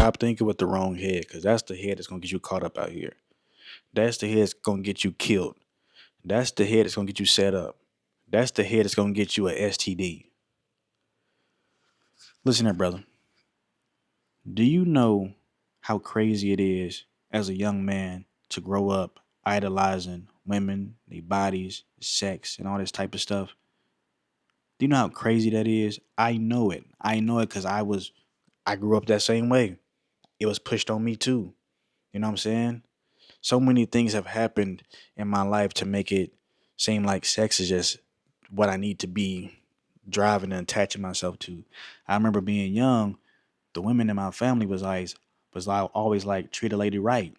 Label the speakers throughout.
Speaker 1: stop thinking with the wrong head, because that's the head that's gonna get you caught up out here. That's the head that's gonna get you killed. That's the head that's gonna get you set up. That's the head that's gonna get you a STD. Listen here, brother. Do you know how crazy it is as a young man to grow up idolizing women, their bodies, sex, and all this type of stuff? Do you know how crazy that is? I know it. I know it because I grew up that same way. It was pushed on me too. You know what I'm saying? So many things have happened in my life to make it seem like sex is just what I need to be driving and attaching myself to. I remember being young, the women in my family always like treat a lady right,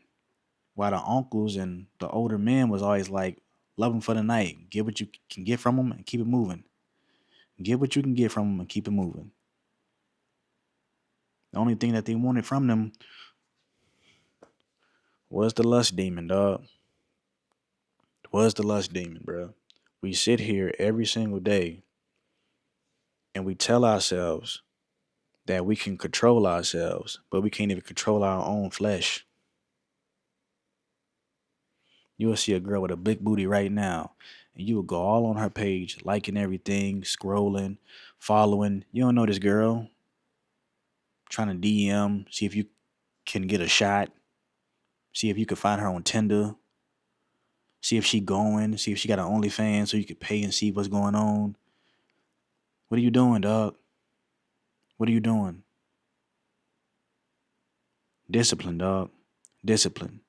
Speaker 1: while the uncles and the older men was always like love them for the night, get what you can get from them and keep it moving. Get what you can get from them and keep it moving. The only thing that they wanted from them was the lust demon, dog. Was the lust demon, bro. We sit here every single day and we tell ourselves that we can control ourselves, but we can't even control our own flesh. You will see a girl with a big booty right now, and you will go all on her page, liking everything, scrolling, following. You don't know this girl, trying to DM, see if you can get a shot, see if you can find her on Tinder, see if she going, see if she got an OnlyFans so you can pay and see what's going on. What are you doing, dog? What are you doing? Discipline, dog. Discipline.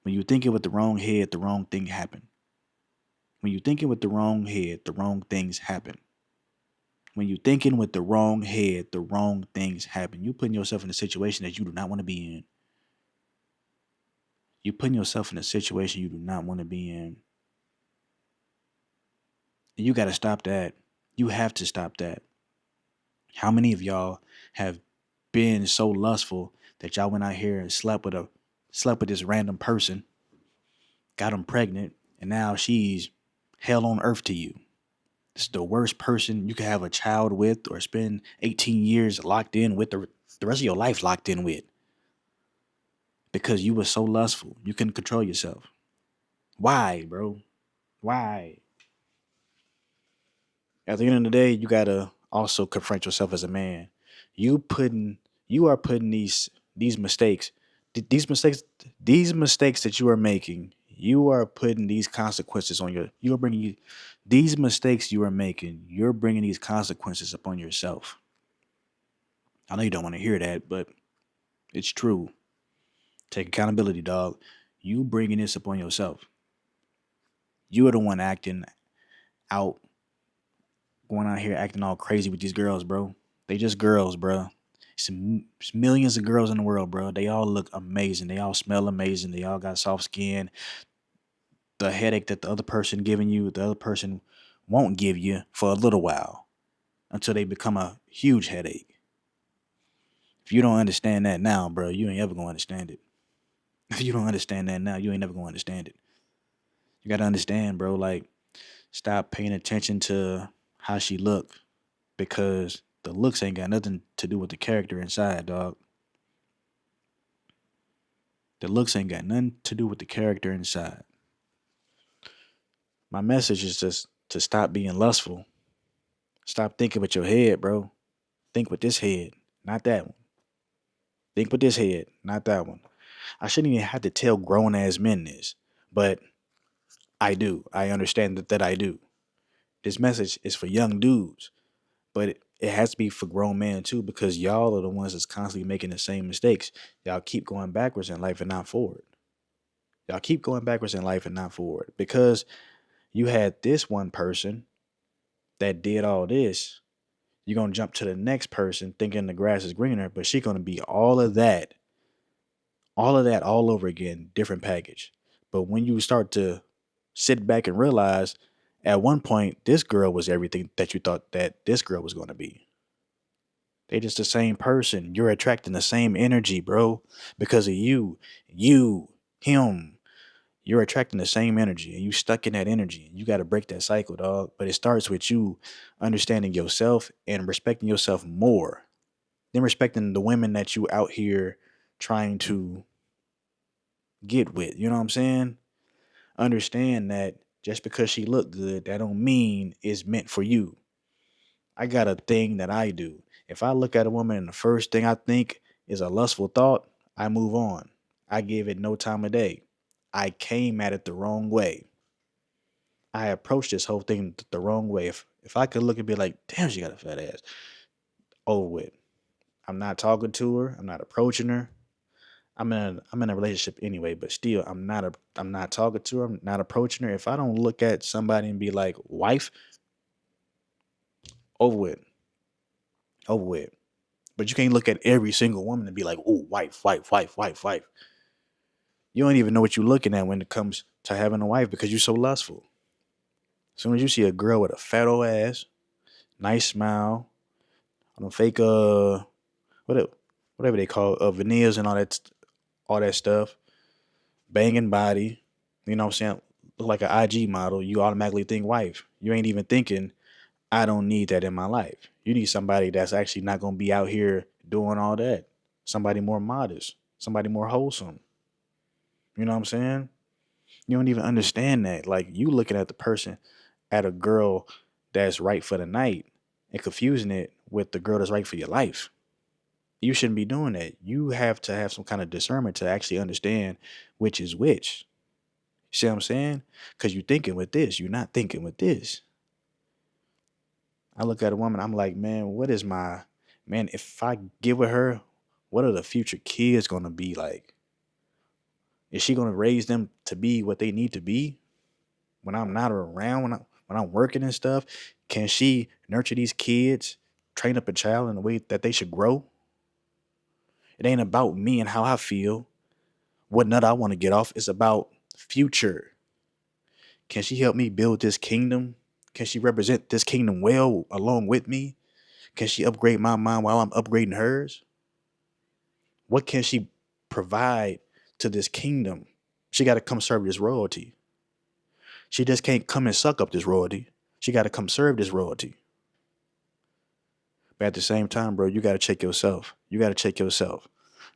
Speaker 1: When you think it with the wrong head, the wrong thing happen. When you thinking with the wrong head, the wrong things happen. When you thinking with the wrong head, the wrong things happen. You putting yourself in a situation that you do not want to be in. You putting yourself in a situation you do not want to be in. And you got to stop that. You have to stop that. How many of y'all have been so lustful that y'all went out here and slept with this random person, got them pregnant, and now she's hell on earth to you? This is the worst person you could have a child with or spend 18 years locked in with, the rest of your life locked in with, because you were so lustful. You couldn't control yourself. Why, bro? Why? At the end of the day, you gotta also confront yourself as a man. You putting you are putting these mistakes, these mistakes, these mistakes that you are making. You are putting these consequences on your. You are bringing these mistakes you are making. You're bringing these consequences upon yourself. I know you don't want to hear that, but it's true. Take accountability, dog. You bringing this upon yourself. You are the one acting out, going out here acting all crazy with these girls, bro. They just girls, bro. It's millions of girls in the world, bro. They all look amazing. They all smell amazing. They all got soft skin. The headache that the other person giving you, the other person won't give you for a little while until they become a huge headache. If you don't understand that now, bro, you ain't ever gonna understand it. If you don't understand that now, you ain't never gonna understand it. You gotta understand, bro. Like, stop paying attention to how she look, because the looks ain't got nothing to do with the character inside, dog. The looks ain't got nothing to do with the character inside. My message is just to stop being lustful. Stop thinking with your head, bro. Think with this head, not that one. Think with this head, not that one. I shouldn't even have to tell grown ass men this, but I do. I understand that I do. This message is for young dudes, but it has to be for grown men too, because y'all are the ones that's constantly making the same mistakes. Y'all keep going backwards in life and not forward. Y'all keep going backwards in life and not forward because you had this one person that did all this. You're going to jump to the next person thinking the grass is greener, but she's going to be all of that all over again, different package. But when you start to sit back and realize at one point, this girl was everything that you thought that this girl was going to be. They just the same person. You're attracting the same energy, bro, because of you, him. You're attracting the same energy and you stuck in that energy. You got to break that cycle, dog. But it starts with you understanding yourself and respecting yourself more than respecting the women that you out here. trying to get with. You know what I'm saying? Understand that just because she look good, that don't mean it's meant for you. I got a thing that I do. If I look at a woman and the first thing I think is a lustful thought, I move on. I give it no time of day. I came at it the wrong way. I approached this whole thing the wrong way. If I could look and be like, damn, she got a fat ass, over with. I'm not talking to her. I'm not approaching her. I'm in a relationship anyway, but still I'm not talking to her. I'm not approaching her. If I don't look at somebody and be like, wife, over with, over with. But you can't look at every single woman and be like, oh, wife, wife, wife, wife, wife. You don't even know what you're looking at when it comes to having a wife because you're so lustful. As soon as you see a girl with a fat old ass, nice smile, on a fake whatever whatever they call veneers and all that stuff, banging body, you know what I'm saying? Look like an IG model, you automatically think wife. You ain't even thinking, I don't need that in my life. You need somebody that's actually not gonna be out here doing all that. Somebody more modest, somebody more wholesome. You know what I'm saying? You don't even understand that. Like you looking at the person, at a girl that's right for the night and confusing it with the girl that's right for your life. You shouldn't be doing that. You have to have some kind of discernment to actually understand which is which. You see what I'm saying? Because you're thinking with this, you're not thinking with this. I look at a woman, I'm like, man, what is my man? If I get with her, what are the future kids gonna be like? Is she gonna raise them to be what they need to be when I'm not around, when I'm working and stuff? Can she nurture these kids, train up a child in the way that they should grow? It ain't about me and how I feel, what nut I want to get off. It's about future. Can she help me build this kingdom? Can she represent this kingdom well along with me? Can she upgrade my mind while I'm upgrading hers? What can she provide to this kingdom? She got to come serve this royalty. She just can't come and suck up this royalty. She got to come serve this royalty. But at the same time, bro, you got to check yourself. You got to check yourself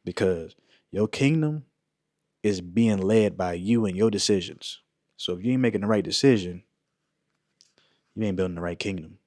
Speaker 1: because your kingdom is being led by you and your decisions. So if you ain't making the right decision, you ain't building the right kingdom.